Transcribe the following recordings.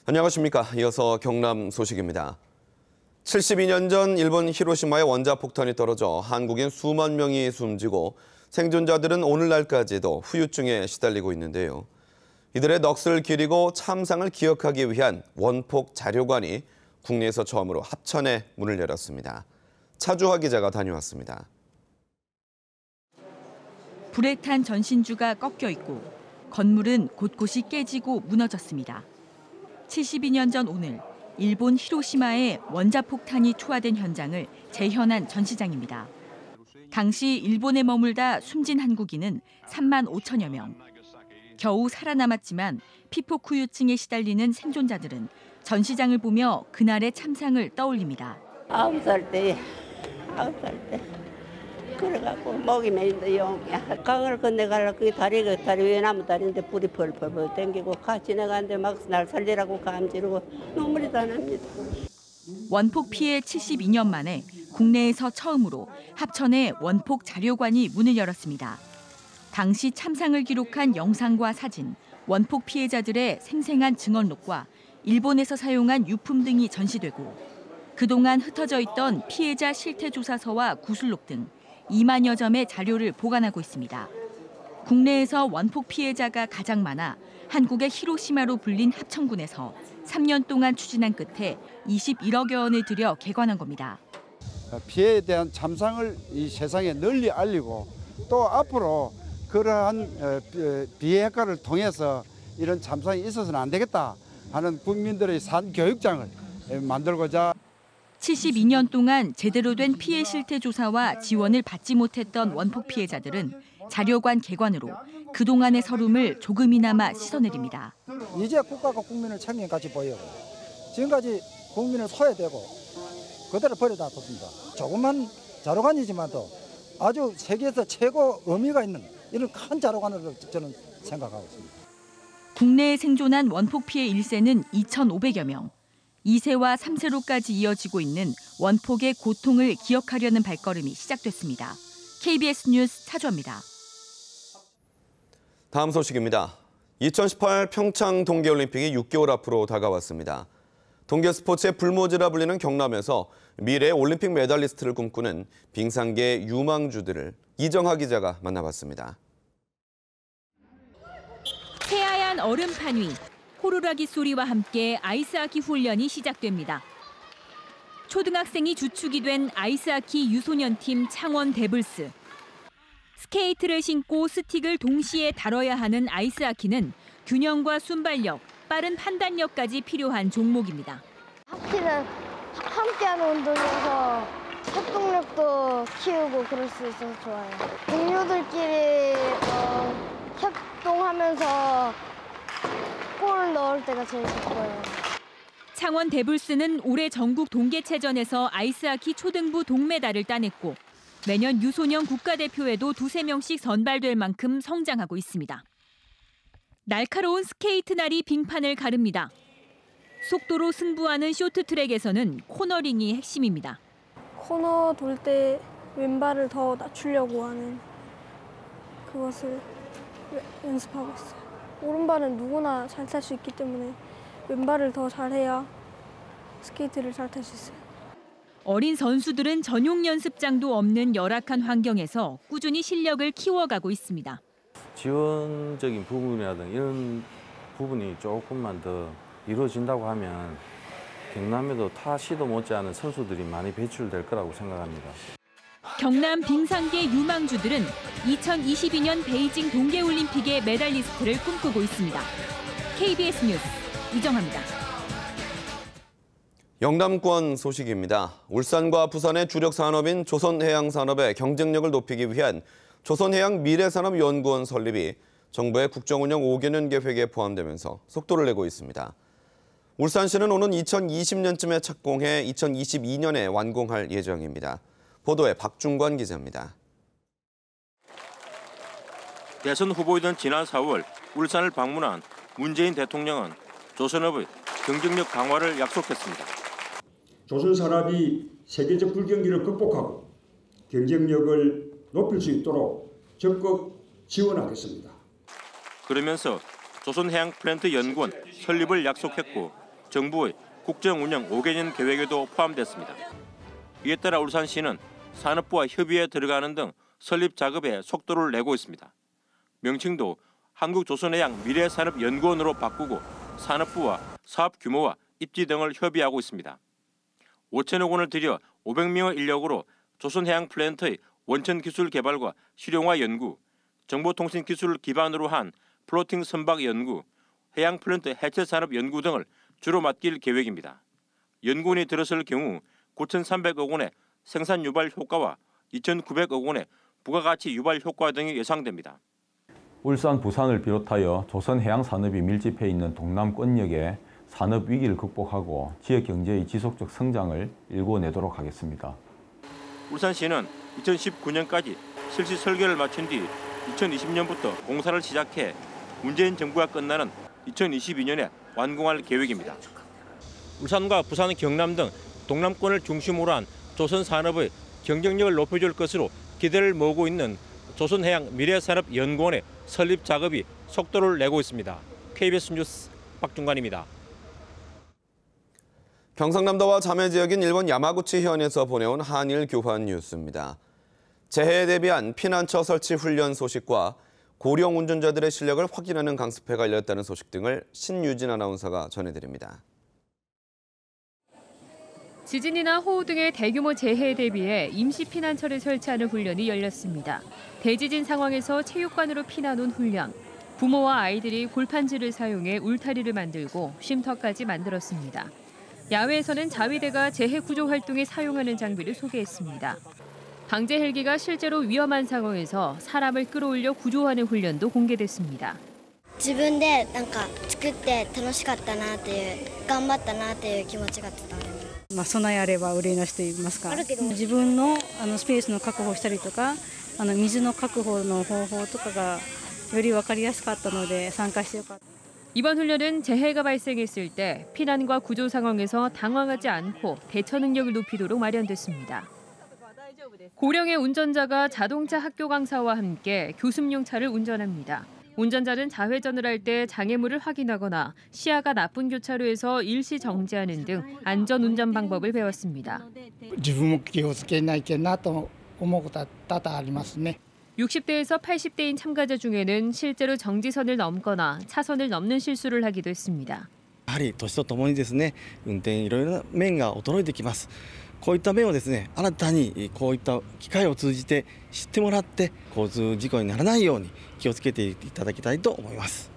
안녕하십니까. 이어서 경남 소식입니다. 72년 전 일본 히로시마에 원자폭탄이 떨어져 한국인 수만 명이 숨지고 생존자들은 오늘날까지도 후유증에 시달리고 있는데요. 이들의 넋을 기리고 참상을 기억하기 위한 원폭 자료관이 국내에서 처음으로 합천에 문을 열었습니다. 차주화 기자가 다녀왔습니다. 불에 탄 전신주가 꺾여 있고 건물은 곳곳이 깨지고 무너졌습니다. 72년 전 오늘 일본 히로시마에 원자폭탄이 투하된 현장을 재현한 전시장입니다. 당시 일본에 머물다 숨진 한국인은 3만 5천여 명. 겨우 살아남았지만 피폭 후유증에 시달리는 생존자들은 전시장을 보며 그날의 참상을 떠올립니다. 9살 때. 그래갖고 목이 메인데 용이야. 강을 건너가려고 그 다리 외나무 다리인데 불이 펄펄 땡기고 가 지나가는데 막 날 살리라고 감지르고 눈물이 다 납니다. 원폭 피해 72년 만에 국내에서 처음으로 합천에 원폭 자료관이 문을 열었습니다. 당시 참상을 기록한 영상과 사진, 원폭 피해자들의 생생한 증언록과 일본에서 사용한 유품 등이 전시되고 그동안 흩어져 있던 피해자 실태조사서와 구술록 등 2만여 점의 자료를 보관하고 있습니다. 국내에서 원폭 피해자가 가장 많아 한국의 히로시마로 불린 합천군에서 3년 동안 추진한 끝에 21억여 원을 들여 개관한 겁니다. 피해에 대한 참상을 이 세상에 널리 알리고 또 앞으로 그러한 비핵화를 통해서 이런 참상이 있어서는 안 되겠다 하는 국민들의 산교육장을 만들고자 72년 동안 제대로 된 피해 실태 조사와 지원을 받지 못했던 원폭 피해자들은 자료관 개관으로 그동안의 서름을 조금이나마 씻어내립니다. 이제 국가가 국민을 책임까지 보이고 지금까지 국민을 소외되고 그대로 버려다 뒀습니다. 조그만 자료관이지만도 아주 세계에서 최고 의미가 있는 이런 큰 자료관으로 저는 생각하고 있습니다. 국내에 생존한 원폭 피해 1세는 2,500여 명. 2세와 3세로까지 이어지고 있는 원폭의 고통을 기억하려는 발걸음이 시작됐습니다. KBS 뉴스 차주화입니다. 다음 소식입니다. 2018 평창 동계올림픽이 6개월 앞으로 다가왔습니다. 동계 스포츠의 불모지라 불리는 경남에서 미래의 올림픽 메달리스트를 꿈꾸는 빙상계 유망주들을 이정하 기자가 만나봤습니다. 새하얀 얼음판 위 호루라기 소리와 함께 아이스하키 훈련이 시작됩니다. 초등학생이 주축이 된 아이스하키 유소년팀 창원 데블스. 스케이트를 신고 스틱을 동시에 다뤄야 하는 아이스하키는 균형과 순발력, 빠른 판단력까지 필요한 종목입니다. 하키는 함께하는 운동이어서 협동력도 키우고 그럴 수 있어서 좋아요. 동료들끼리 협동하면서 골을 넣을 때가 제일 좋고요. 창원 데블스는 올해 전국 동계체전에서 아이스하키 초등부 동메달을 따냈고 매년 유소년 국가대표에도 2~3명씩 선발될 만큼 성장하고 있습니다. 날카로운 스케이트 날이 빙판을 가릅니다. 속도로 승부하는 쇼트트랙에서는 코너링이 핵심입니다. 코너 돌 때 왼발을 더 낮추려고 하는 그것을 연습하고 있어요. 오른발은 누구나 잘 탈 수 있기 때문에 왼발을 더 잘해야 스케이트를 잘 탈 수 있어요. 어린 선수들은 전용 연습장도 없는 열악한 환경에서 꾸준히 실력을 키워가고 있습니다. 지원적인 부분이라든가 이런 부분이 조금만 더 이루어진다고 하면 경남에도 타 시도 못지않은 선수들이 많이 배출될 거라고 생각합니다. 경남 빙상계 유망주들은 2022년 베이징 동계올림픽의 메달리스트를 꿈꾸고 있습니다. KBS 뉴스 이정하입니다. 영남권 소식입니다. 울산과 부산의 주력 산업인 조선해양산업의 경쟁력을 높이기 위한 조선해양미래산업연구원 설립이 정부의 국정운영 5개년 계획에 포함되면서 속도를 내고 있습니다. 울산시는 오는 2020년쯤에 착공해 2022년에 완공할 예정입니다. 보도에 박중관 기자입니다. 대선 후보이던 지난 4월 울산을 방문한 문재인 대통령은 조선업의 경쟁력 강화를 약속했습니다. 조선산업이 세계적 불경기를 극복하고 경쟁력을 높일 수 있도록 적극 지원하겠습니다. 그러면서 조선해양플랜트 연구원 설립을 약속했고 정부의 국정운영 5개년 계획에도 포함됐습니다. 이에 따라 울산시는 산업부와 협의에 들어가는 등 설립 작업에 속도를 내고 있습니다. 명칭도 한국조선해양미래산업연구원으로 바꾸고 산업부와 사업 규모와 입지 등을 협의하고 있습니다. 5천억 원을 들여 500명의 인력으로 조선해양 플랜트의 원천 기술 개발과 실용화 연구, 정보통신 기술을 기반으로 한 플로팅 선박 연구, 해양 플랜트 해체 산업 연구 등을 주로 맡길 계획입니다. 연구원이 들어설 경우 9,300억 원의 생산 유발 효과와 2,900억 원의 부가가치 유발 효과 등이 예상됩니다. 울산, 부산을 비롯하여 조선해양산업이 밀집해 있는 동남권역의 산업 위기를 극복하고 지역 경제의 지속적 성장을 일궈내도록 하겠습니다. 울산시는 2019년까지 실시 설계를 마친 뒤 2020년부터 공사를 시작해 문재인 정부가 끝나는 2022년에 완공할 계획입니다. 울산과 부산, 경남 등 동남권을 중심으로 한 조선 산업의 경쟁력을 높여줄 것으로 기대를 모으고 있는 조선해양미래산업연구원의 설립 작업이 속도를 내고 있습니다. KBS 뉴스 박중관입니다. 경상남도와 자매 지역인 일본 야마구치현에서 보내온 한일 교환 뉴스입니다. 재해에 대비한 피난처 설치 훈련 소식과 고령 운전자들의 실력을 확인하는 강습회가 열렸다는 소식 등을 신유진 아나운서가 전해드립니다. 지진이나 호우 등의 대규모 재해에 대비해 임시 피난처를 설치하는 훈련이 열렸습니다. 대지진 상황에서 체육관으로 피난 온 훈련. 부모와 아이들이 골판지를 사용해 울타리를 만들고 쉼터까지 만들었습니다. 야외에서는 자위대가 재해 구조 활동에 사용하는 장비를 소개했습니다. 방재 헬기가 실제로 위험한 상황에서 사람을 끌어올려 구조하는 훈련도 공개됐습니다. 自分でなんか作って楽しかったなっていう頑張ったなっていう気持ちが伝わります。備えあれば憂いなしと言いますか、自分のスペースの確保したりとか水の確保の方法とかがより分かりやすかったので参加してよかった。 이번 훈련은 재해가 발생했을 때 피난과 구조 상황에서 당황하지 않고 대처 능력을 높이도록 마련됐습니다. 고령의 운전자가 자동차 학교 강사와 함께 교습용 차를 운전합니다. 운전자는 좌회전을 할 때 장애물을 확인하거나 시야가 나쁜 교차로에서 일시 정지하는 등 안전 운전 방법을 배웠습니다. 60대에서 80대인 참가자 중에는 실제로 정지선을 넘거나 차선을 넘는 실수를 하기도 했습니다. やはり年とともにですね、運転いろいろな面が衰えてきます。こういった面をですね、新たにこういった機会を通じて知ってもらって交通事故にならないように気をつけていただきたいと思います。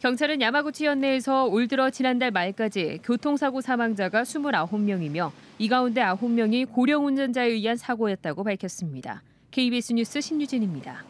경찰은 야마구치현 내에서 올 들어 지난달 말까지 교통사고 사망자가 29명이며 이 가운데 9명이 고령 운전자에 의한 사고였다고 밝혔습니다. KBS 뉴스 신유진입니다.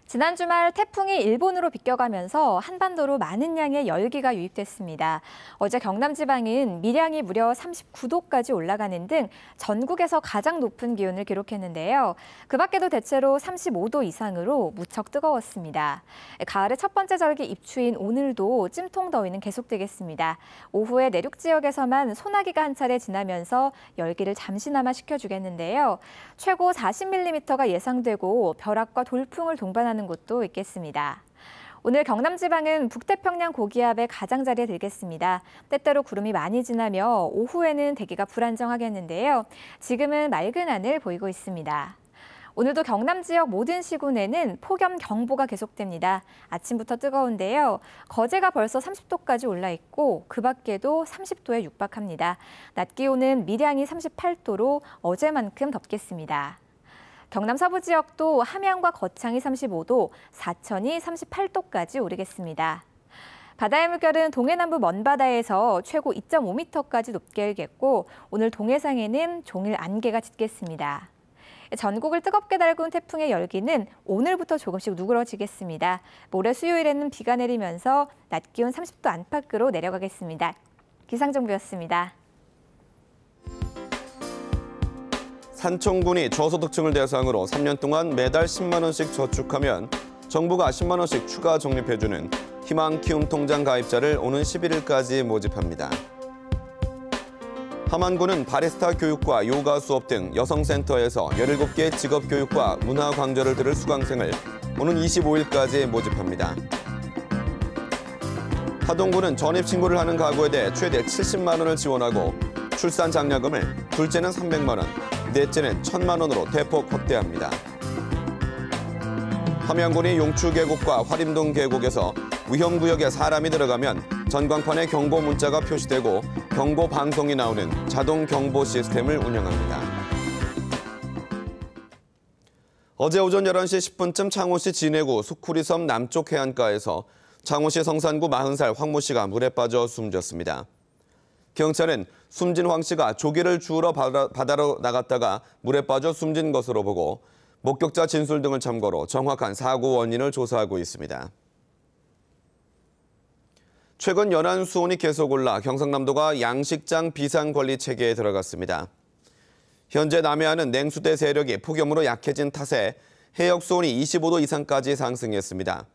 지난 주말 태풍이 일본으로 비껴가면서 한반도로 많은 양의 열기가 유입됐습니다. 어제 경남 지방은 밀양이 무려 39도까지 올라가는 등 전국에서 가장 높은 기온을 기록했는데요. 그 밖에도 대체로 35도 이상으로 무척 뜨거웠습니다. 가을의 첫 번째 절기 입추인 오늘도 찜통 더위는 계속되겠습니다. 오후에 내륙 지역에서만 소나기가 한 차례 지나면서 열기를 잠시나마 식혀주겠는데요. 최고 40mm가 예상되고 벼락과 돌풍을 동반하는 곳도 있겠습니다. 오늘 경남 지방은 북태평양 고기압의 가장자리에 들겠습니다. 때때로 구름이 많이 지나며 오후에는 대기가 불안정하겠는데요. 지금은 맑은 하늘 보이고 있습니다. 오늘도 경남 지역 모든 시군에는 폭염경보가 계속됩니다. 아침부터 뜨거운데요. 거제가 벌써 30도까지 올라 있고 그 밖에도 30도에 육박합니다. 낮 기온은 밀양이 38도로 어제만큼 덥겠습니다. 경남 서부 지역도 함양과 거창이 35도, 사천이 38도까지 오르겠습니다. 바다의 물결은 동해남부 먼바다에서 최고 2.5m까지 높게 일겠고 오늘 동해상에는 종일 안개가 짙겠습니다. 전국을 뜨겁게 달군 태풍의 열기는 오늘부터 조금씩 누그러지겠습니다. 모레 수요일에는 비가 내리면서 낮 기온 30도 안팎으로 내려가겠습니다. 기상정보였습니다. 산청군이 저소득층을 대상으로 3년 동안 매달 10만 원씩 저축하면 정부가 10만 원씩 추가 적립해주는 희망 키움 통장 가입자를 오는 11일까지 모집합니다. 함안군은 바리스타 교육과 요가 수업 등 여성센터에서 17개 직업교육과 문화 강좌를 들을 수강생을 오는 25일까지 모집합니다. 하동군은 전입신고를 하는 가구에 대해 최대 70만 원을 지원하고 출산 장려금을 둘째는 300만 원, 넷째는 1,000만 원으로 대폭 확대합니다. 함양군이 용추계곡과 화림동 계곡에서 위험구역에 사람이 들어가면 전광판에 경고 문자가 표시되고 경고 방송이 나오는 자동 경보 시스템을 운영합니다. 어제 오전 11시 10분쯤 창원시 진해구 수쿠리섬 남쪽 해안가에서 창원시 성산구 40살 황 모 씨가 물에 빠져 숨졌습니다. 경찰은 숨진 황 씨가 조개를 주우러 바다로 나갔다가 물에 빠져 숨진 것으로 보고 목격자 진술 등을 참고로 정확한 사고 원인을 조사하고 있습니다. 최근 연안 수온이 계속 올라 경상남도가 양식장 비상관리 체계에 들어갔습니다. 현재 남해안은 냉수대 세력이 폭염으로 약해진 탓에 해역 수온이 25도 이상까지 상승했습니다.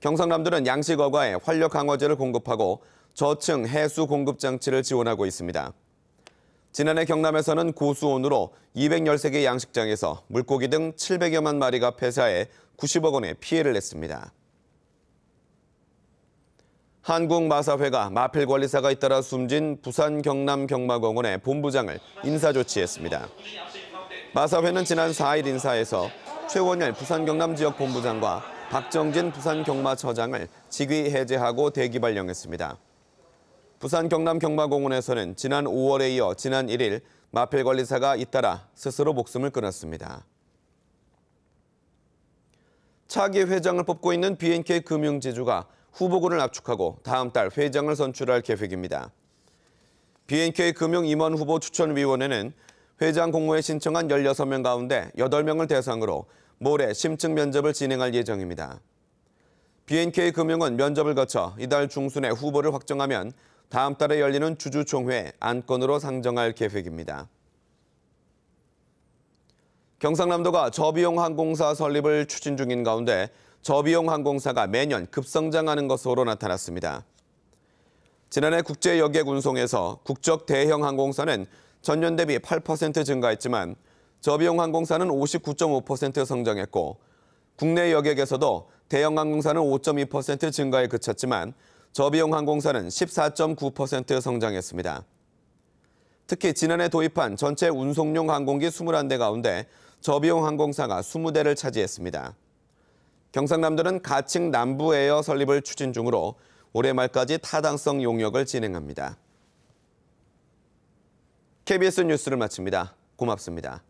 경상남도는 양식어과에 활력 강화제를 공급하고 저층 해수 공급 장치를 지원하고 있습니다. 지난해 경남에서는 고수온으로 213개 양식장에서 물고기 등 700여만 마리가 폐사해 90억 원의 피해를 냈습니다. 한국마사회가 마필관리사가 잇따라 숨진 부산 경남경마공원의 본부장을 인사조치했습니다. 마사회는 지난 4일 인사에서 최원열 부산경남지역본부장과 박정진 부산경마처장을 직위 해제하고 대기 발령했습니다. 부산 경남경마공원에서는 지난 5월에 이어 지난 1일 마필관리사가 잇따라 스스로 목숨을 끊었습니다. 차기 회장을 뽑고 있는 B&K 금융지주가 후보군을 압축하고 다음 달 회장을 선출할 계획입니다. B&K 금융임원 후보 추천위원회는 회장 공모에 신청한 16명 가운데 8명을 대상으로 모레 심층 면접을 진행할 예정입니다. B&K 금융은 면접을 거쳐 이달 중순에 후보를 확정하면 다음 달에 열리는 주주총회 안건으로 상정할 계획입니다. 경상남도가 저비용 항공사 설립을 추진 중인 가운데 저비용 항공사가 매년 급성장하는 것으로 나타났습니다. 지난해 국제여객 운송에서 국적 대형 항공사는 전년 대비 8% 증가했지만 저비용 항공사는 59.5% 성장했고 국내 여객에서도 대형 항공사는 5.2% 증가에 그쳤지만 저비용 항공사는 14.9% 성장했습니다. 특히 지난해 도입한 전체 운송용 항공기 21대 가운데 저비용 항공사가 20대를 차지했습니다. 경상남도는 가칭 남부에어 설립을 추진 중으로 올해 말까지 타당성 용역을 진행합니다. KBS 뉴스를 마칩니다. 고맙습니다.